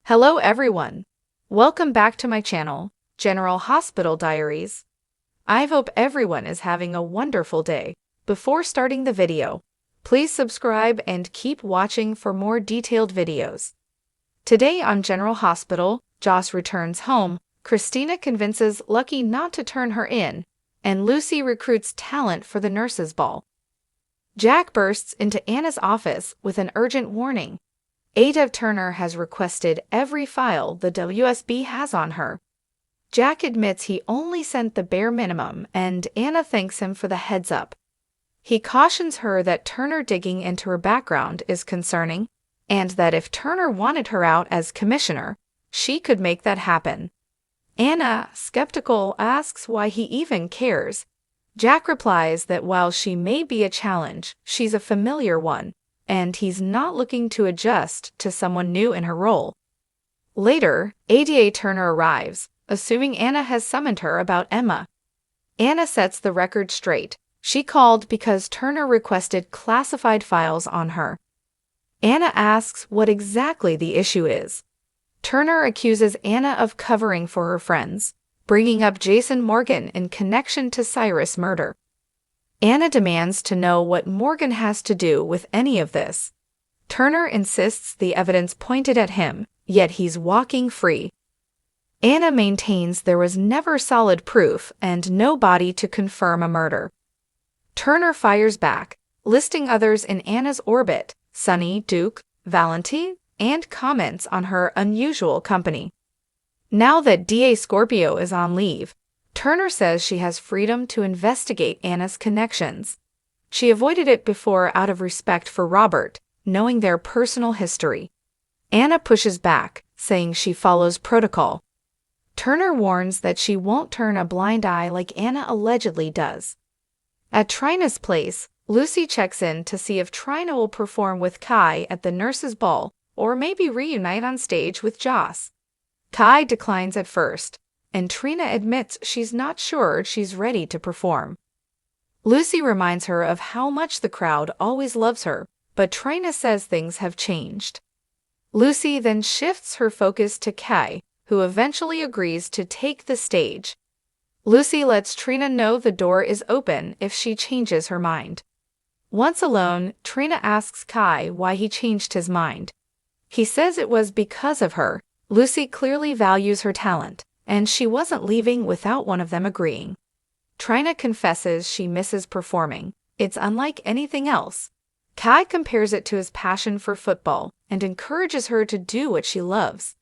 Hello everyone. Welcome back to my channel, General Hospital Diaries. I hope everyone is having a wonderful day. Before starting the video, please subscribe and keep watching for more detailed videos. Today on General Hospital, Joss returns home, Christina convinces Lucky not to turn her in, and Lucy recruits talent for the nurses' ball. Jack bursts into Anna's office with an urgent warning. Ada Turner has requested every file the WSB has on her. Jack admits he only sent the bare minimum, and Anna thanks him for the heads up. He cautions her that Turner digging into her background is concerning, and that if Turner wanted her out as commissioner, she could make that happen. Anna, skeptical, asks why he even cares. Jack replies that while she may be a challenge, she's a familiar one, and he's not looking to adjust to someone new in her role. Later, Ada Turner arrives, assuming Anna has summoned her about Emma. Anna sets the record straight. She called because Turner requested classified files on her. Anna asks what exactly the issue is. Turner accuses Anna of covering for her friends, bringing up Jason Morgan in connection to Cyrus' murder. Anna demands to know what Morgan has to do with any of this. Turner insists the evidence pointed at him, yet he's walking free. Anna maintains there was never solid proof and no body to confirm a murder. Turner fires back, listing others in Anna's orbit, Sunny, Duke, Valenti, and comments on her unusual company. Now that DA Scorpio is on leave, Turner says she has freedom to investigate Anna's connections. She avoided it before out of respect for Robert, knowing their personal history. Anna pushes back, saying she follows protocol. Turner warns that she won't turn a blind eye like Anna allegedly does. At Trina's place, Lucy checks in to see if Trina will perform with Kai at the nurses' ball or maybe reunite on stage with Joss. Kai declines at first, and Trina admits she's not sure she's ready to perform. Lucy reminds her of how much the crowd always loves her, but Trina says things have changed. Lucy then shifts her focus to Kai, who eventually agrees to take the stage. Lucy lets Trina know the door is open if she changes her mind. Once alone, Trina asks Kai why he changed his mind. He says it was because of her. Lucy clearly values her talent, and she wasn't leaving without one of them agreeing. Trina confesses she misses performing. It's unlike anything else. Kai compares it to his passion for football and encourages her to do what she loves.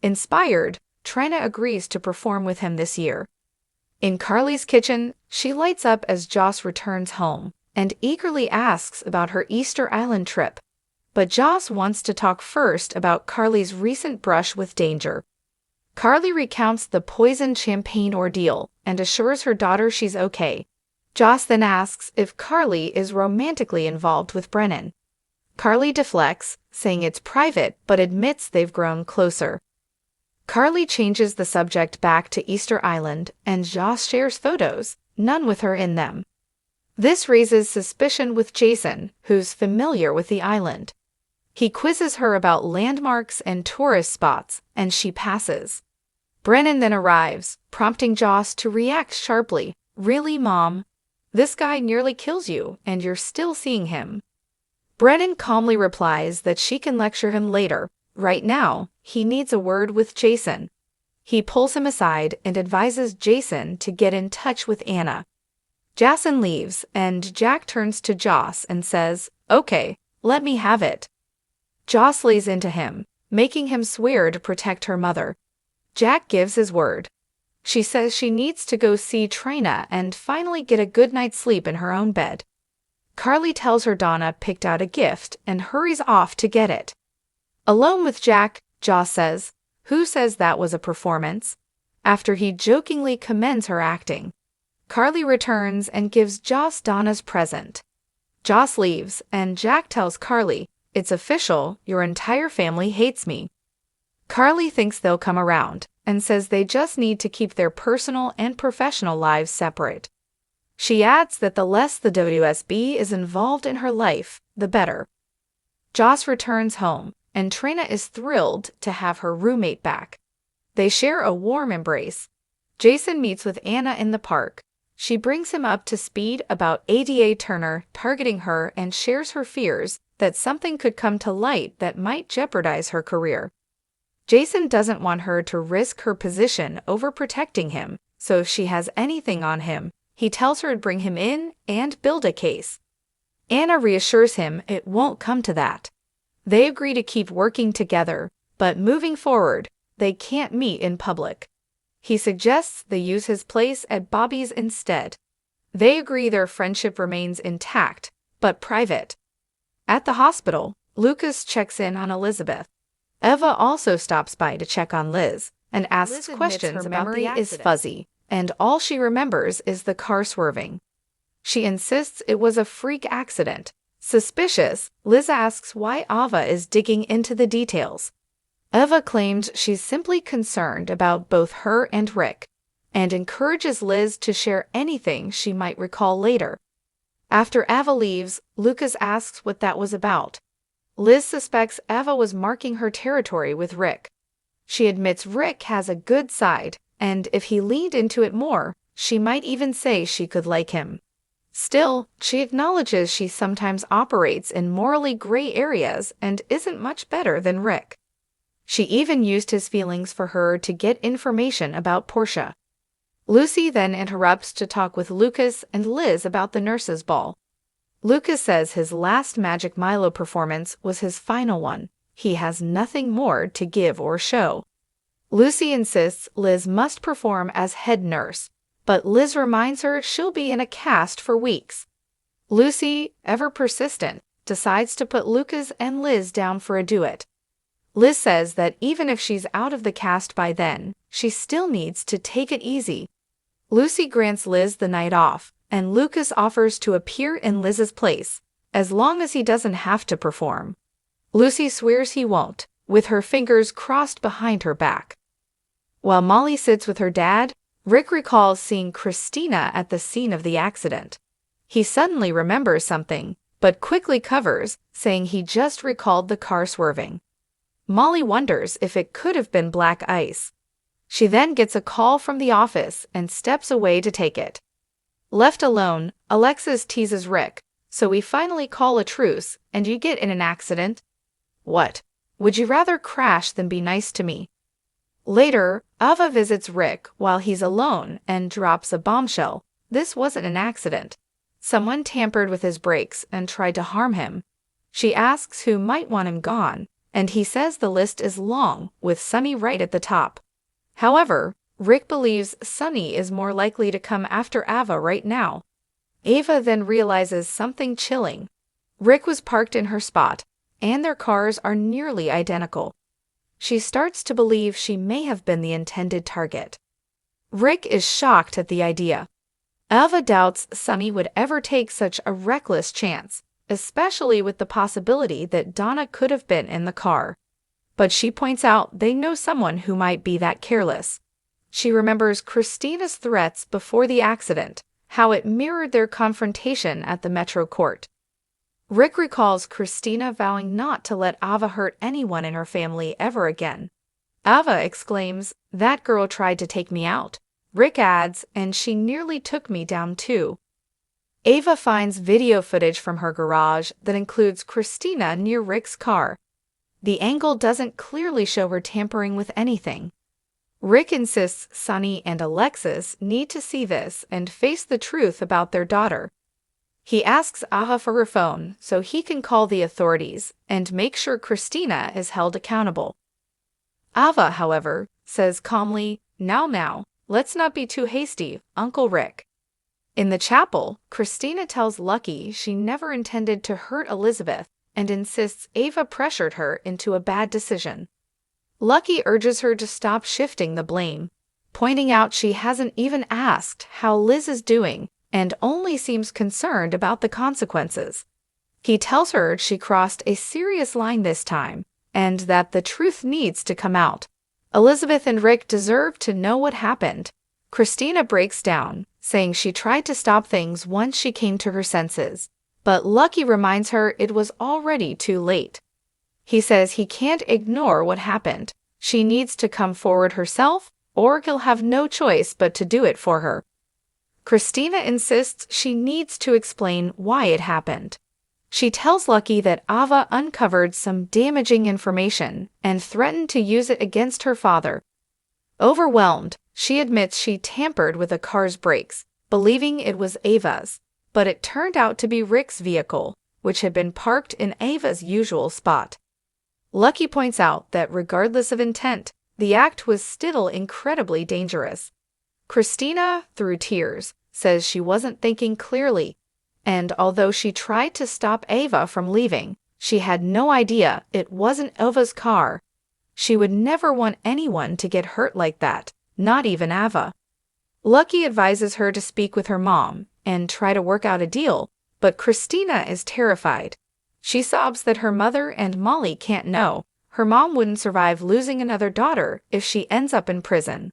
Inspired, Trina agrees to perform with him this year. In Carly's kitchen, she lights up as Joss returns home and eagerly asks about her Easter Island trip. But Joss wants to talk first about Carly's recent brush with danger. Carly recounts the poisoned champagne ordeal and assures her daughter she's okay. Joss then asks if Carly is romantically involved with Brennan. Carly deflects, saying it's private but admits they've grown closer. Carly changes the subject back to Easter Island and Joss shares photos, none with her in them. This raises suspicion with Jason, who's familiar with the island. He quizzes her about landmarks and tourist spots, and she passes. Brennan then arrives, prompting Joss to react sharply. "Really, Mom? This guy nearly kills you, and you're still seeing him." Brennan calmly replies that she can lecture him later. Right now, he needs a word with Jason. He pulls him aside and advises Jason to get in touch with Anna. Jason leaves, and Jack turns to Joss and says, "Okay, let me have it." Joss lays into him, making him swear to protect her mother. Jack gives his word. She says she needs to go see Trina and finally get a good night's sleep in her own bed. Carly tells her Donna picked out a gift and hurries off to get it. Alone with Jack, Joss says, "Who says that was a performance?" after he jokingly commends her acting. Carly returns and gives Joss Donna's present. Joss leaves, and Jack tells Carly, "It's official, your entire family hates me." Carly thinks they'll come around, and says they just need to keep their personal and professional lives separate. She adds that the less the WSB is involved in her life, the better. Joss returns home, and Trina is thrilled to have her roommate back. They share a warm embrace. Jason meets with Anna in the park. She brings him up to speed about Ada Turner targeting her and shares her fears that something could come to light that might jeopardize her career. Jason doesn't want her to risk her position over protecting him, so if she has anything on him, he tells her to bring him in and build a case. Anna reassures him it won't come to that. They agree to keep working together, but moving forward, they can't meet in public. He suggests they use his place at Bobby's instead. They agree their friendship remains intact, but private. At the hospital, Lucas checks in on Elizabeth. Eva also stops by to check on Liz and asks questions about the accident. Is fuzzy, and all she remembers is the car swerving. She insists it was a freak accident. Suspicious, Liz asks why Ava is digging into the details. Eva claims she's simply concerned about both her and Rick, and encourages Liz to share anything she might recall later. After Ava leaves, Lucas asks what that was about. Liz suspects Eva was marking her territory with Rick. She admits Rick has a good side, and if he leaned into it more, she might even say she could like him. Still, she acknowledges she sometimes operates in morally gray areas and isn't much better than Rick. She even used his feelings for her to get information about Portia. Lucy then interrupts to talk with Lucas and Liz about the nurses' ball. Lucas says his last Magic Milo performance was his final one. He has nothing more to give or show. Lucy insists Liz must perform as head nurse, but Liz reminds her she'll be in a cast for weeks. Lucy, ever persistent, decides to put Lucas and Liz down for a duet. Liz says that even if she's out of the cast by then, she still needs to take it easy. Lucy grants Liz the night off, and Lucas offers to appear in Liz's place, as long as he doesn't have to perform. Lucy swears he won't, with her fingers crossed behind her back. While Molly sits with her dad, Rick recalls seeing Christina at the scene of the accident. He suddenly remembers something, but quickly covers, saying he just recalled the car swerving. Molly wonders if it could have been black ice. She then gets a call from the office and steps away to take it. Left alone, Alexis teases Rick, so we finally call a truce and you get in an accident. What? Would you rather crash than be nice to me? Later, Ava visits Rick while he's alone and drops a bombshell. This wasn't an accident. Someone tampered with his brakes and tried to harm him. She asks who might want him gone, and he says the list is long, with Sunny right at the top. However, Rick believes Sunny is more likely to come after Ava right now. Ava then realizes something chilling. Rick was parked in her spot, and their cars are nearly identical. She starts to believe she may have been the intended target. Rick is shocked at the idea. Ava doubts Sunny would ever take such a reckless chance, especially with the possibility that Donna could have been in the car. But she points out they know someone who might be that careless. She remembers Christina's threats before the accident, how it mirrored their confrontation at the Metro Court. Rick recalls Christina vowing not to let Ava hurt anyone in her family ever again. Ava exclaims, "That girl tried to take me out." Rick adds, "And she nearly took me down too." Ava finds video footage from her garage that includes Christina near Rick's car. The angle doesn't clearly show her tampering with anything. Rick insists Sunny and Alexis need to see this and face the truth about their daughter. He asks Ava for her phone so he can call the authorities and make sure Christina is held accountable. Ava, however, says calmly, Now, let's not be too hasty, Uncle Rick." In the chapel, Christina tells Lucky she never intended to hurt Elizabeth and insists Ava pressured her into a bad decision. Lucky urges her to stop shifting the blame, pointing out she hasn't even asked how Liz is doing and only seems concerned about the consequences. He tells her she crossed a serious line this time and that the truth needs to come out. Elizabeth and Rick deserve to know what happened. Christina breaks down, saying she tried to stop things once she came to her senses, but Lucky reminds her it was already too late. He says he can't ignore what happened. She needs to come forward herself, or he'll have no choice but to do it for her. Christina insists she needs to explain why it happened. She tells Lucky that Ava uncovered some damaging information and threatened to use it against her father. Overwhelmed, she admits she tampered with the car's brakes, believing it was Ava's, but it turned out to be Rick's vehicle, which had been parked in Ava's usual spot. Lucky points out that regardless of intent, the act was still incredibly dangerous. Christina, through tears, says she wasn't thinking clearly, and although she tried to stop Ava from leaving, she had no idea it wasn't Ava's car. She would never want anyone to get hurt like that, not even Ava. Lucky advises her to speak with her mom and try to work out a deal, but Christina is terrified. She sobs that her mother and Molly can't know. Her mom wouldn't survive losing another daughter if she ends up in prison.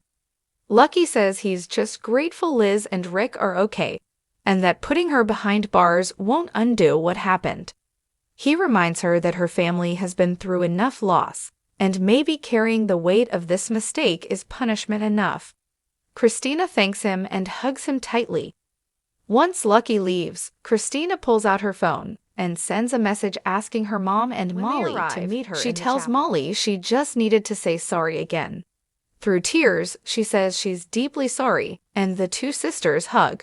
Lucky says he's just grateful Liz and Rick are okay, and that putting her behind bars won't undo what happened. He reminds her that her family has been through enough loss, and maybe carrying the weight of this mistake is punishment enough. Christina thanks him and hugs him tightly. Once Lucky leaves, Christina pulls out her phone and sends a message asking her mom and Molly to meet her. She tells Molly she just needed to say sorry again. Through tears, she says she's deeply sorry, and the two sisters hug.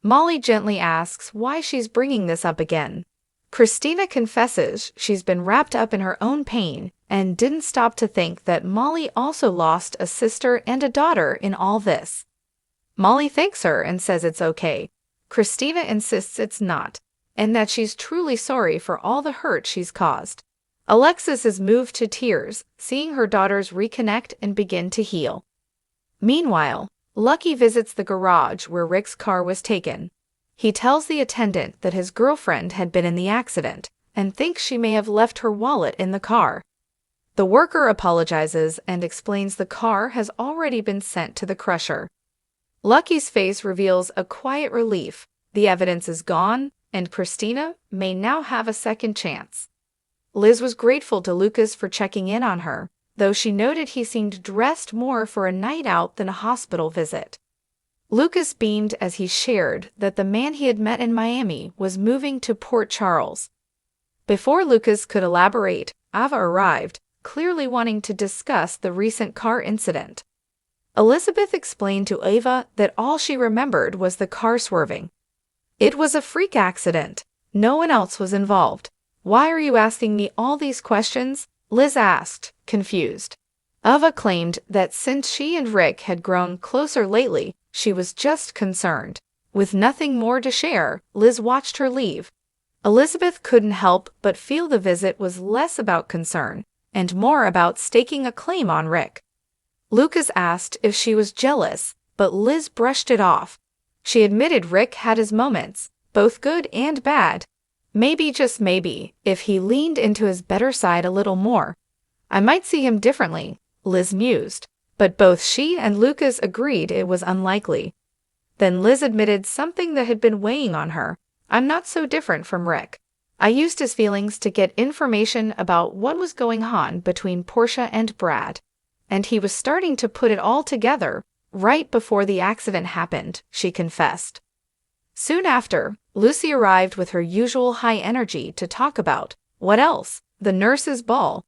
Molly gently asks why she's bringing this up again. Christina confesses she's been wrapped up in her own pain and didn't stop to think that Molly also lost a sister and a daughter in all this. Molly thanks her and says it's okay. Christina insists it's not, and that she's truly sorry for all the hurt she's caused. Alexis is moved to tears, seeing her daughters reconnect and begin to heal. Meanwhile, Lucky visits the garage where Rick's car was taken. He tells the attendant that his girlfriend had been in the accident and thinks she may have left her wallet in the car. The worker apologizes and explains the car has already been sent to the crusher. Lucky's face reveals a quiet relief. The evidence is gone, and Christina may now have a second chance. Liz was grateful to Lucas for checking in on her, though she noted he seemed dressed more for a night out than a hospital visit. Lucas beamed as he shared that the man he had met in Miami was moving to Port Charles. Before Lucas could elaborate, Ava arrived, clearly wanting to discuss the recent car incident. Elizabeth explained to Ava that all she remembered was the car swerving. It was a freak accident. No one else was involved. Why are you asking me all these questions? Liz asked, confused. Ava claimed that since she and Rick had grown closer lately, she was just concerned. With nothing more to share, Liz watched her leave. Elizabeth couldn't help but feel the visit was less about concern and more about staking a claim on Rick. Lucas asked if she was jealous, but Liz brushed it off. She admitted Rick had his moments, both good and bad. Maybe, just maybe, if he leaned into his better side a little more, I might see him differently, Liz mused, but both she and Lucas agreed it was unlikely. Then Liz admitted something that had been weighing on her. I'm not so different from Rick. I used his feelings to get information about what was going on between Portia and Brad, and he was starting to put it all together right before the accident happened, she confessed. Soon after, Lucy arrived with her usual high energy to talk about, what else? The nurse's ball.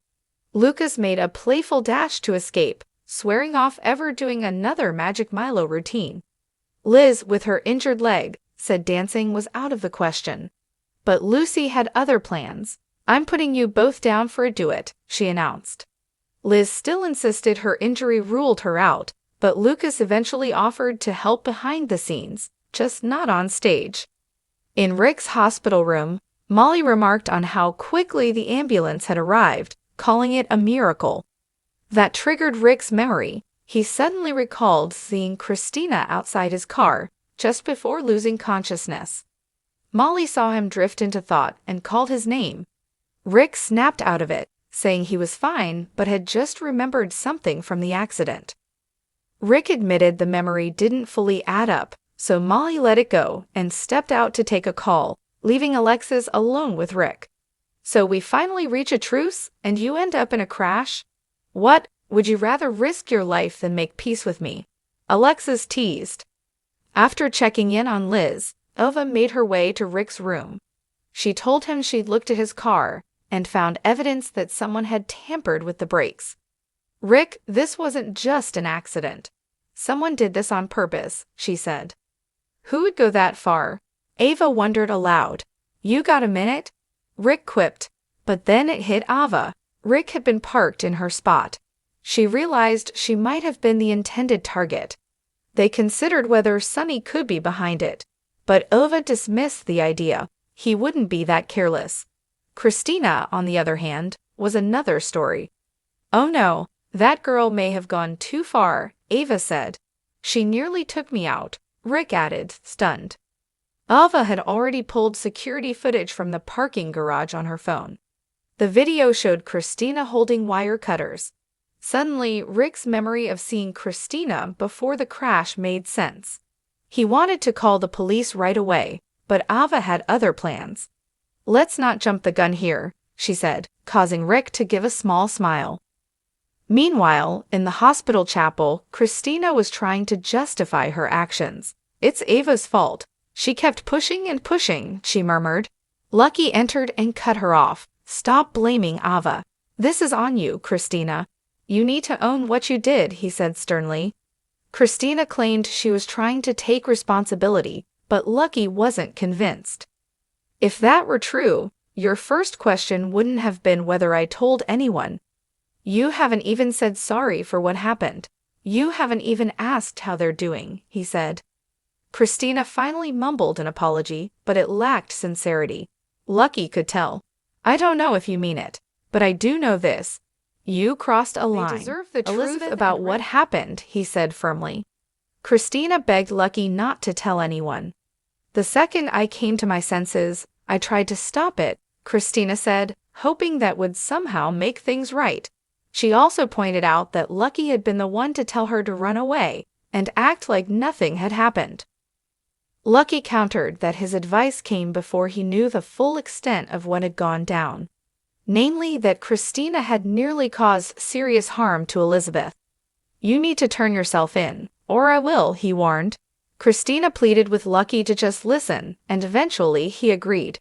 Lucas made a playful dash to escape, swearing off ever doing another Magic Milo routine. Liz, with her injured leg, said dancing was out of the question. But Lucy had other plans. I'm putting you both down for a duet, she announced. Liz still insisted her injury ruled her out, but Lucas eventually offered to help behind the scenes, just not on stage. In Rick's hospital room, Molly remarked on how quickly the ambulance had arrived, calling it a miracle. That triggered Rick's memory. He suddenly recalled seeing Christina outside his car, just before losing consciousness. Molly saw him drift into thought and called his name. Rick snapped out of it, saying he was fine but had just remembered something from the accident. Rick admitted the memory didn't fully add up, so Molly let it go and stepped out to take a call, leaving Alexis alone with Rick. So we finally reach a truce, and you end up in a crash? What? Would you rather risk your life than make peace with me? Alexis teased. After checking in on Liz, Ova made her way to Rick's room. She told him she'd looked at his car and found evidence that someone had tampered with the brakes. Rick, this wasn't just an accident. Someone did this on purpose, she said. Who would go that far? Ava wondered aloud. You got a minute? Rick quipped. But then it hit Ava. Rick had been parked in her spot. She realized she might have been the intended target. They considered whether Sonny could be behind it, but Ova dismissed the idea. He wouldn't be that careless. Christina, on the other hand, was another story. Oh no, that girl may have gone too far, Ava said. She nearly took me out, Rick added, stunned. Ava had already pulled security footage from the parking garage on her phone. The video showed Christina holding wire cutters. Suddenly, Rick's memory of seeing Christina before the crash made sense. He wanted to call the police right away, but Ava had other plans. Let's not jump the gun here, she said, causing Rick to give a small smile. Meanwhile, in the hospital chapel, Christina was trying to justify her actions. It's Ava's fault. She kept pushing and pushing, she murmured. Lucky entered and cut her off. Stop blaming Ava. This is on you, Christina. You need to own what you did, he said sternly. Christina claimed she was trying to take responsibility, but Lucky wasn't convinced. If that were true, your first question wouldn't have been whether I told anyone. You haven't even said sorry for what happened. You haven't even asked how they're doing, he said. Christina finally mumbled an apology, but it lacked sincerity. Lucky could tell. I don't know if you mean it, but I do know this. You crossed a line. They deserve the truth Elizabeth about what happened, he said firmly. Christina begged Lucky not to tell anyone. The second I came to my senses, I tried to stop it, Christina said, hoping that would somehow make things right. She also pointed out that Lucky had been the one to tell her to run away and act like nothing had happened. Lucky countered that his advice came before he knew the full extent of what had gone down. Namely, that Christina had nearly caused serious harm to Elizabeth. You need to turn yourself in, or I will, he warned. Christina pleaded with Lucky to just listen, and eventually he agreed.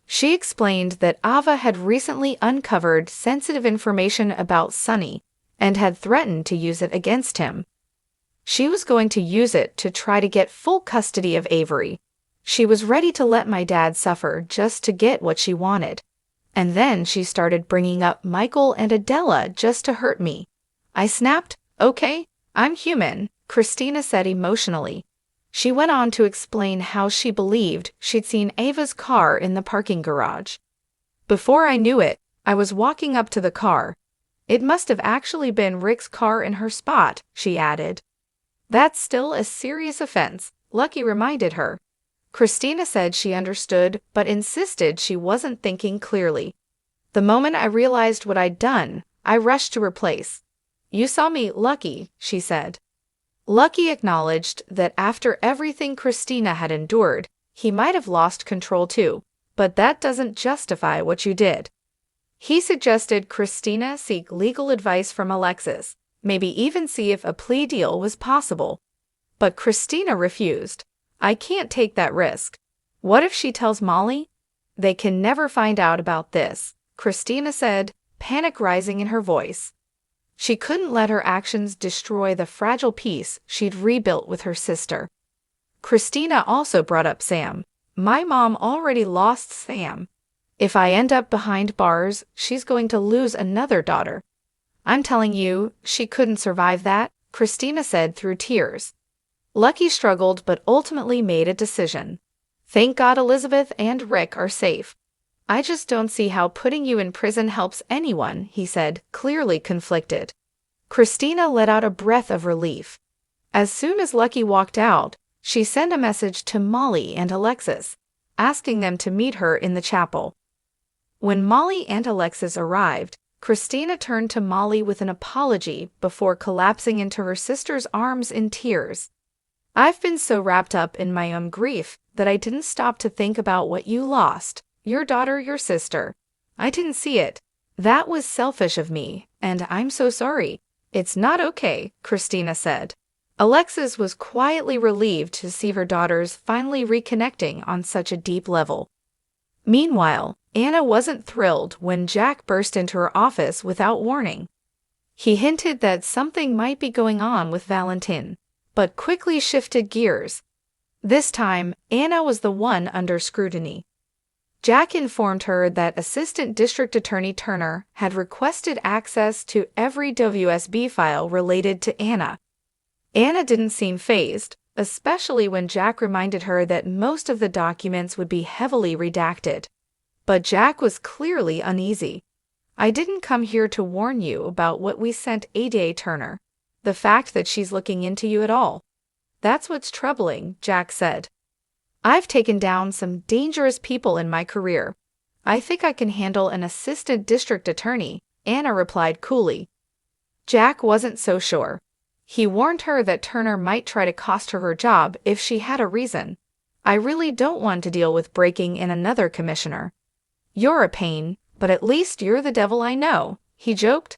She explained that Ava had recently uncovered sensitive information about Sonny and had threatened to use it against him. She was going to use it to try to get full custody of Avery. She was ready to let my dad suffer just to get what she wanted. And then she started bringing up Michael and Adela just to hurt me. I snapped, okay, I'm human, Christina said emotionally. She went on to explain how she believed she'd seen Ava's car in the parking garage. Before I knew it, I was walking up to the car. It must have actually been Rick's car in her spot, she added. That's still a serious offense, Lucky reminded her. Christina said she understood, but insisted she wasn't thinking clearly. The moment I realized what I'd done, I rushed to replace. You saw me, Lucky, she said. Lucky acknowledged that after everything Christina had endured, he might have lost control too, but that doesn't justify what you did. He suggested Christina seek legal advice from Alexis, maybe even see if a plea deal was possible. But Christina refused. I can't take that risk. What if she tells Molly? They can never find out about this, Christina said, panic rising in her voice. She couldn't let her actions destroy the fragile peace she'd rebuilt with her sister. Christina also brought up Sam. My mom already lost Sam. If I end up behind bars, she's going to lose another daughter. I'm telling you, she couldn't survive that, Christina said through tears. Lucky struggled but ultimately made a decision. Thank God Elizabeth and Rick are safe. I just don't see how putting you in prison helps anyone, he said, clearly conflicted. Christina let out a breath of relief. As soon as Lucky walked out, she sent a message to Molly and Alexis, asking them to meet her in the chapel. When Molly and Alexis arrived, Christina turned to Molly with an apology before collapsing into her sister's arms in tears. I've been so wrapped up in my own grief that I didn't stop to think about what you lost. Your daughter, your sister. I didn't see it. That was selfish of me, and I'm so sorry. It's not okay, Christina said. Alexis was quietly relieved to see her daughters finally reconnecting on such a deep level. Meanwhile, Anna wasn't thrilled when Jack burst into her office without warning. He hinted that something might be going on with Valentin, but quickly shifted gears. This time, Anna was the one under scrutiny. Jack informed her that Assistant District Attorney Turner had requested access to every WSB file related to Anna. Anna didn't seem fazed, especially when Jack reminded her that most of the documents would be heavily redacted. But Jack was clearly uneasy. I didn't come here to warn you about what we sent Ada Turner. The fact that she's looking into you at all. That's what's troubling, Jack said. I've taken down some dangerous people in my career. I think I can handle an assistant district attorney, Anna replied coolly. Jack wasn't so sure. He warned her that Turner might try to cost her her job if she had a reason. I really don't want to deal with breaking in another commissioner. You're a pain, but at least you're the devil I know, he joked.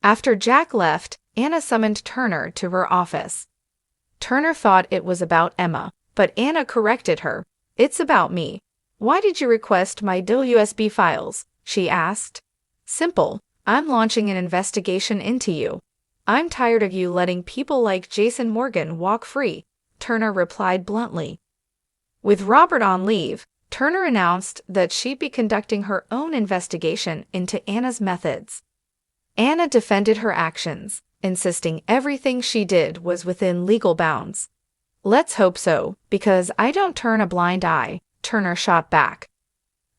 After Jack left, Anna summoned Turner to her office. Turner thought it was about Emma, but Anna corrected her. It's about me. Why did you request my WSB files? She asked. Simple. I'm launching an investigation into you. I'm tired of you letting people like Jason Morgan walk free, Turner replied bluntly. With Robert on leave, Turner announced that she'd be conducting her own investigation into Anna's methods. Anna defended her actions, insisting everything she did was within legal bounds. Let's hope so, because I don't turn a blind eye, Turner shot back.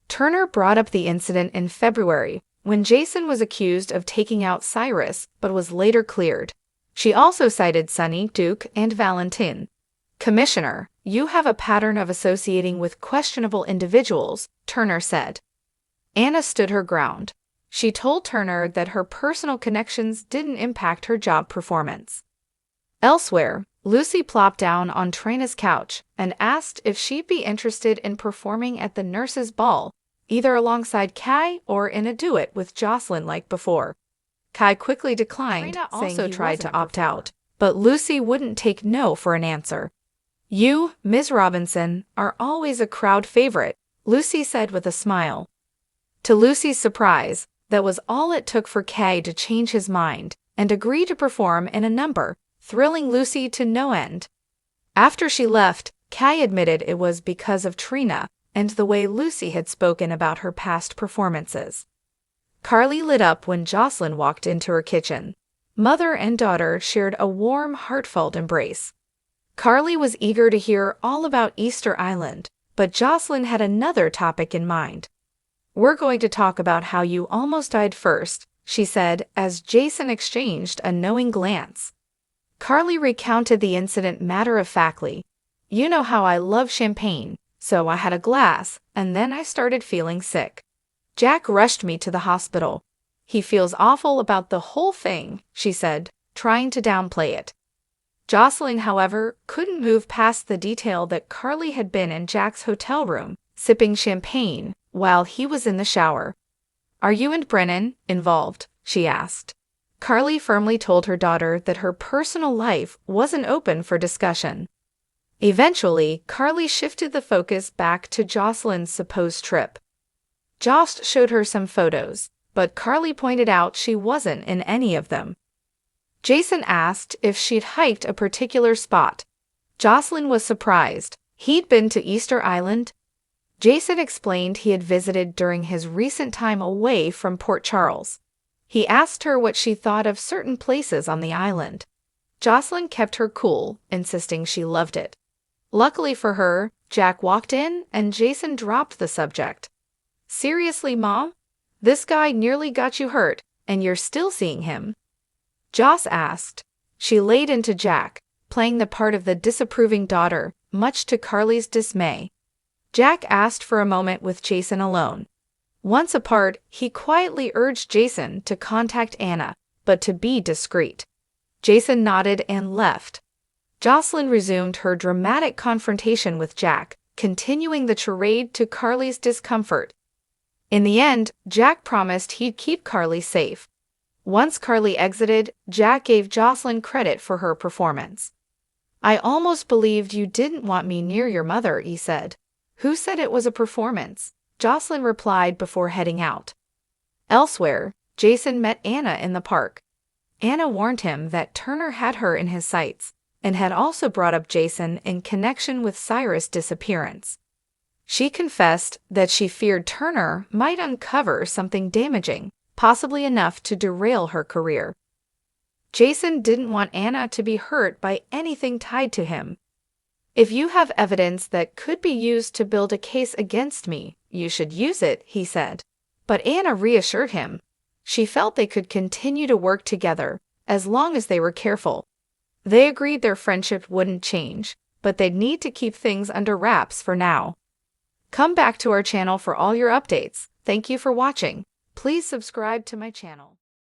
Turner brought up the incident in February, when Jason was accused of taking out Cyrus but was later cleared. She also cited Sonny, Duke, and Valentin. Commissioner, you have a pattern of associating with questionable individuals, Turner said. Anna stood her ground. She told Turner that her personal connections didn't impact her job performance. Elsewhere, Lucy plopped down on Trina's couch and asked if she'd be interested in performing at the nurses' ball, either alongside Kai or in a duet with Jocelyn like before. Kai quickly declined, saying he tried to opt out, but Lucy wouldn't take no for an answer. You, Ms. Robinson, are always a crowd favorite, Lucy said with a smile. To Lucy's surprise, that was all it took for Kai to change his mind and agree to perform in a number, thrilling Lucy to no end. After she left, Kai admitted it was because of Trina and the way Lucy had spoken about her past performances. Carly lit up when Jocelyn walked into her kitchen. Mother and daughter shared a warm, heartfelt embrace. Carly was eager to hear all about Easter Island, but Jocelyn had another topic in mind. We're going to talk about how you almost died first, she said as Jason exchanged a knowing glance. Carly recounted the incident matter-of-factly. You know how I love champagne, so I had a glass, and then I started feeling sick. Jack rushed me to the hospital. He feels awful about the whole thing, she said, trying to downplay it. Jocelyn, however, couldn't move past the detail that Carly had been in Jack's hotel room, sipping champagne, while he was in the shower. Are you and Brennan involved? She asked. Carly firmly told her daughter that her personal life wasn't open for discussion. Eventually, Carly shifted the focus back to Jocelyn's supposed trip. Jost showed her some photos, but Carly pointed out she wasn't in any of them. Jason asked if she'd hiked a particular spot. Jocelyn was surprised. He'd been to Easter Island. Jason explained he had visited during his recent time away from Port Charles. He asked her what she thought of certain places on the island. Jocelyn kept her cool, insisting she loved it. Luckily for her, Jack walked in and Jason dropped the subject. Seriously, Mom? This guy nearly got you hurt, and you're still seeing him? Joss asked. She laid into Jack, playing the part of the disapproving daughter, much to Carly's dismay. Jack asked for a moment with Jason alone. Once apart, he quietly urged Jason to contact Anna, but to be discreet. Jason nodded and left. Jocelyn resumed her dramatic confrontation with Jack, continuing the charade to Carly's discomfort. In the end, Jack promised he'd keep Carly safe. Once Carly exited, Jack gave Jocelyn credit for her performance. "I almost believed you didn't want me near your mother," he said. "Who said it was a performance?" Jocelyn replied before heading out. Elsewhere, Jason met Anna in the park. Anna warned him that Turner had her in his sights and had also brought up Jason in connection with Cyrus' disappearance. She confessed that she feared Turner might uncover something damaging, possibly enough to derail her career. Jason didn't want Anna to be hurt by anything tied to him. "If you have evidence that could be used to build a case against me, you should use it," he said. But Anna reassured him. She felt they could continue to work together as long as they were careful. They agreed their friendship wouldn't change, but they'd need to keep things under wraps for now. Come back to our channel for all your updates. Thank you for watching. Please subscribe to my channel.